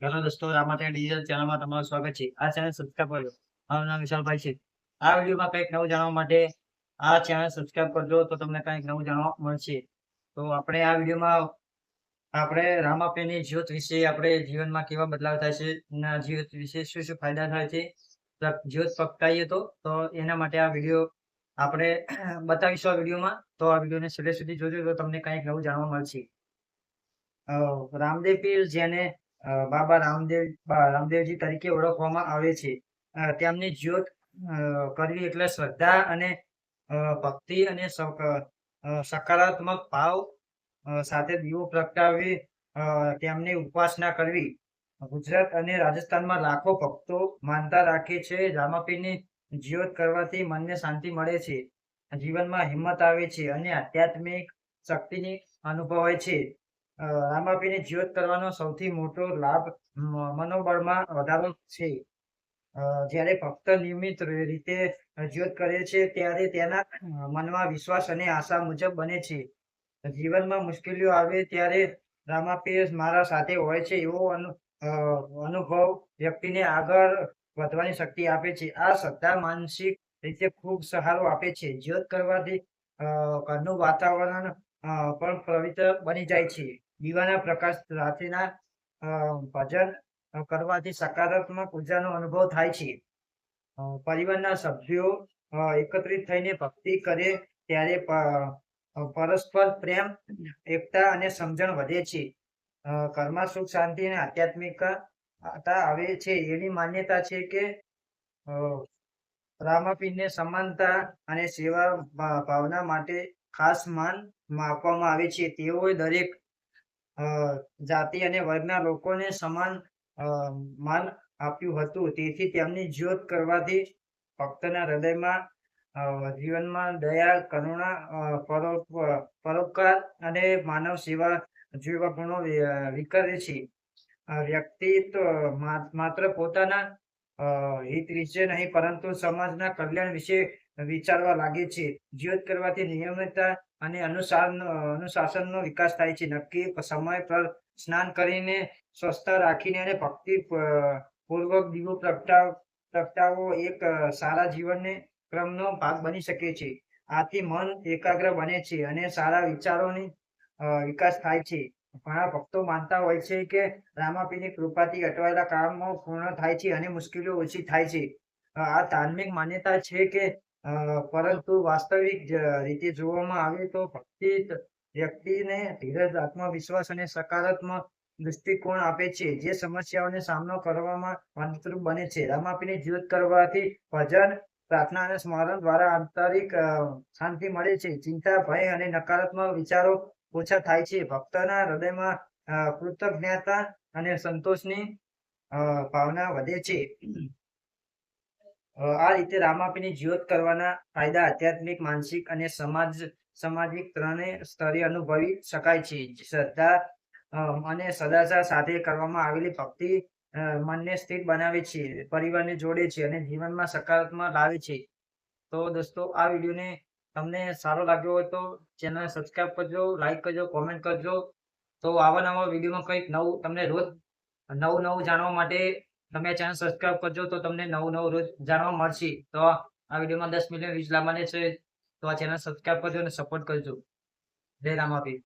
Hello દોસ્તો, રામાત્યા digital ચેનલમાં તમારું સ્વાગત છે. આ ચેનલ સબસ્ક્રાઇબ કરજો. મારું નામ વિશાલભાઈ છે. આ વિડીયોમાં કંઈક નવું જાણવા માટે આ ચેનલ સબસ્ક્રાઇબ કરજો તો તમને કંઈક નવું જાણવા મળશે. તો આપણે આ વિડીયોમાં આપણે રામાપીરની જ્યોત વિશે, આપણે જીવનમાં કેવા બદલાવ થાય છે, ના જ્યોત વિશે શું શું ફાયદા થાય છે, જ્યોત પ્રગટાઈએ તો એના માટે આ વિડીયો આપણે બતાવીશું આ વિડીયોમાં. તો આ વિડીયોને છેલ્લે સુધી જોજો તો તમને કંઈક નવું જાણવા મળશે. રામદેવ પીર જેને બાબા રામદેવજી તરીકે ઓળખવામાં આવે છે. તેમની જ્યોત કરવી એટલે શ્રદ્ધા અને ભક્તિ અને સકારાત્મક ભાવ સાથે દીવો પ્રગટાવી તેમની ઉપાસના કરવી. ગુજરાત અને રાજસ્થાનમાં લાખો ભક્તો માનતા રાખે છે. રામાપીરની જ્યોત કરવાથી મનને શાંતિ મળે છે, જીવનમાં હિંમત આવે છે અને આધ્યાત્મિક શક્તિની અનુભવાય છે. રામાપીરની જ્યોત કરવાનો સૌથી મોટો લાભ મનોબળમાં વધારો છે. જ્યારે ભક્ત નિયમિત રીતે જ્યોત કરે છે ત્યારે તેના મનમાં વિશ્વાસ અને આશા મુજબ બને છે. જીવનમાં મુશ્કેલીઓ આવે ત્યારે રામાપીર મારા સાથે હોય છે એવો અનુભવ વ્યક્તિને આગળ વધવાની શક્તિ આપે છે. આ શ્રદ્ધા માનસિક રીતે ખૂબ સહારો આપે છે. જ્યોત કરવાથી ઘરનું વાતાવરણ પણ પવિત્ર બની જાય છે. દીવાના પ્રકાશ સાથેના ભજન કરવાથી સકારાત્મક ઉર્જાનો અનુભવ થાય છે. પરિવારના સભ્યો એકત્રિત થઈને ભક્તિ કરે ત્યારે પરસ્પર પ્રેમ, એકતા અને સમજણ વધે છે. ઘરમાં સુખ શાંતિ અને આધ્યાત્મિકતા આવે છે. એવી માન્યતા છે કે રામાપીરને સમાનતા અને સેવા ભાવના માટે ખાસ માન આપવામાં આવે છે. તેઓએ દરેક જાતિ અને વર્ગના લોકોને સમાન માન આપ્યું હતું. તેથી તેમની જ્યોત કરવાથી ભક્તના હૃદયમાં જીવનમાં દયા, કરુણા, પરોપકાર અને માનવ સેવા જેવા ગુણો વિકસે છે. વ્યક્તિ તો માત્ર પોતાના હિત વિશે નહીં પરંતુ સમાજના કલ્યાણ વિશે વિચારવા લાગે છે. જ્યોત કરવાથી નિયમિતતા અને અનુશાસનનો વિકાસ થાય છે. નક્કી સમય પર સ્નાન કરીને, સ્વચ્છતા રાખીને અને ભક્તિ પૂર્વક દીવો પ્રગટાવવો એક સારા જીવનને ક્રમનો ભાગ બની શકે છે. આથી મન એકાગ્ર બને છે અને સારા વિચારોની વિકાસ થાય છે. ઘણા ભક્તો માનતા હોય છે કે રામાપીરની કૃપાથી અટવાયેલા કામો પૂર્ણ થાય છે અને મુશ્કેલીઓ ઓછી થાય છે. આ ધાર્મિક માન્યતા છે કે પરંતુ વાસ્તવિક રીતે જોવામાં આવે તો ભક્તિ વ્યક્તિને ધીરજ, આત્મવિશ્વાસ અને સકારાત્મક દૃષ્ટિકોણ આપે છે, જે સમસ્યાઓનો સામનો કરવામાં મદદરૂપ બને છે. રામાપીરની જ્યોત કરવાથી ભજન, પ્રાર્થના અને સ્મરણ દ્વારા આંતરિક શાંતિ મળે છે. ચિંતા, ભય અને નકારાત્મક વિચારો ઓછા થાય છે. ભક્તના હૃદયમાં કૃતજ્ઞતા અને સંતોષની ભાવના વધે છે. આ રીતે રામાપીરની જ્યોત કરવાના ફાયદા આધ્યાત્મિક, માનસિક અને સામાજિક ત્રણેય સ્તરે અનુભવી શકાય છે. શ્રદ્ધા અને સદાચાર સાથે કરવામાં આવેલી ભક્તિ મનને સ્થિર બનાવે છે, પરિવારને જોડે છે અને જીવનમાં સકારાત્મક લાવે છે. તો દોસ્તો, આ વિડીયોને તમને સારો લાગ્યો હોય તો ચેનલ સબસ્ક્રાઇબ કરજો, લાઈક કરજો, કોમેન્ટ કરજો. તો આવા નવા વિડીયોમાં કંઈક નવું તમને રોજ નવું નવું જાણવા માટે તમે ચેનલ સબસ્ક્રાઇબ કરજો તો તમને નવું નવું રોજ જાણવા મળશે. તો આ વિડીયોમાં 10 મિલિયન વ્યુઝ લાવવાના છે. તો આ ચેનલ સબસ્ક્રાઇબ કરજો અને સપોર્ટ કરજો. જય રામાપીર.